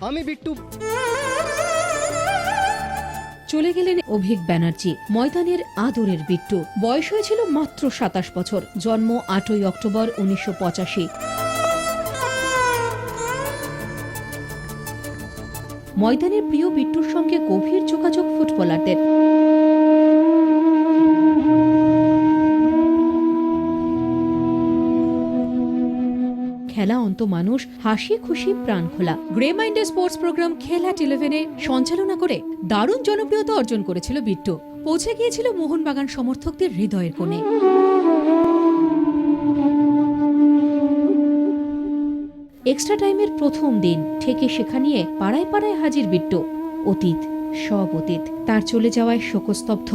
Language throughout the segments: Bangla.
আমি বিট্টু। চলে গেলেন অভিক ব্যানার্জি, ময়দানের আদরের বিট্টু। বয়স হয়েছিল মাত্র 27 বছর। জন্ম 8ই অক্টোবর 1985। ময়দানের প্রিয় বিট্টুর সঙ্গে গভীর যোগাযোগ ফুটবলারদের। খেলা অন্ত মানুষ, হাসি খুশি প্রাণ খোলা। গ্রে মাইন্ডের স্পোর্টস প্রোগ্রাম খেলা 11-এ সঞ্চালনা করে দারুণ জনপ্রিয়তা অর্জন করেছিল বিট্টু। পৌঁছে গিয়েছিল মোহনবাগান সমর্থকদের হৃদয়ের কোণে। এক্সট্রা টাইমের প্রথম দিন থেকে শেখা নিয়ে পাড়ায় পাড়ায় হাজির বিট্টু। অতীত, সব অতীত। তার চলে যাওয়ায় শোকস্তব্ধ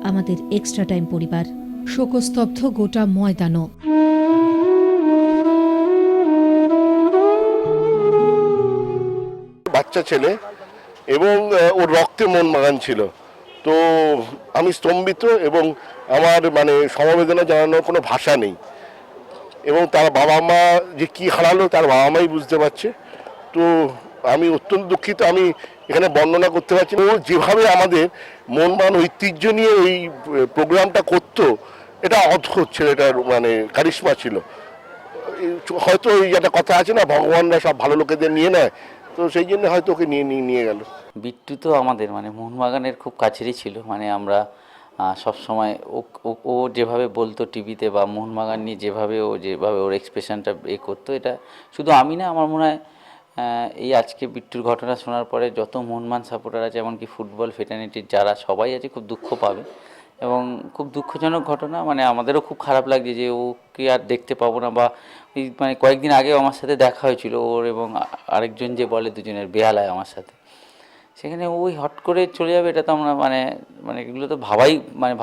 আমাদের এক্সট্রা টাইম পরিবার, শোকস্তব্ধ গোটা ময়দানও। বাচ্চা ছেলে এবং ওর রক্তে মোহনবাগান ছিল, তো আমি স্তম্ভিত এবং আমার মানে সমবেদনা জানানোর কোনো ভাষা নেই। এবং তার বাবা মা যে কি হারালো তার বাবা মাই বুঝতে পারছে। তো আমি অত্যন্ত দুঃখিত, আমি এখানে বর্ণনা করতে পারছি না। ও যেভাবে আমাদের মোহনবাগান ঐতিহ্য নিয়ে ওই প্রোগ্রামটা করতো, এটা অদ্ভুত ছেলেটার মানে কারিশমা ছিল। হয়তো ওই একটা কথা আছে না, ভগবানরা সব ভালো লোকেদের নিয়ে নেয়, তো সেই জন্য হয়তো ওকে নিয়ে গেল। বিট্টু তো আমাদের মানে মোহনবাগানের খুব কাছেরই ছিল। মানে আমরা সব সময় ও যেভাবে বলতো টিভিতে বা মোহনবাগান নিয়ে যেভাবে ওর এক্সপ্রেশনটা করতো, এটা শুধু আমি না, আমার মনে হয় এই আজকে বিট্টুর ঘটনা শোনার পরে যত মোহনবাগান সাপোর্টার আছে, এমনকি ফুটবল ফেটার্নিটির যারা সবাই আছে, খুব দুঃখ পাবে। এবং খুব দুঃখজনক ঘটনা। মানে আমাদেরও খুব খারাপ লাগছে যে ওকে আর দেখতে পাবো না। বা এই মানে কয়েকদিন আগেও আমার সাথে দেখা হয়েছিল ওর এবং আরেকজন যে বলে দুজনের বেহালায় আমার সাথে, সেখানে ওই হট করে চলে যাবে, এটা তো আমরা মানে মানে এগুলো তো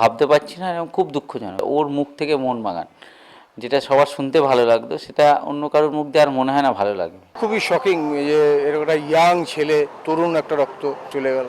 ভাবতে পারছি না। এবং খুব দুঃখজনক। ওর মুখ থেকে মোহনবাগান যেটা সবার শুনতে ভালো লাগতো, সেটা অন্য কারোর মুখ দিয়ে আর মনে হয় না ভালো লাগবে। খুবই শকিং যে এরকম একটা ইয়াং ছেলে, তরুণ একটা রক্ত চলে গেল।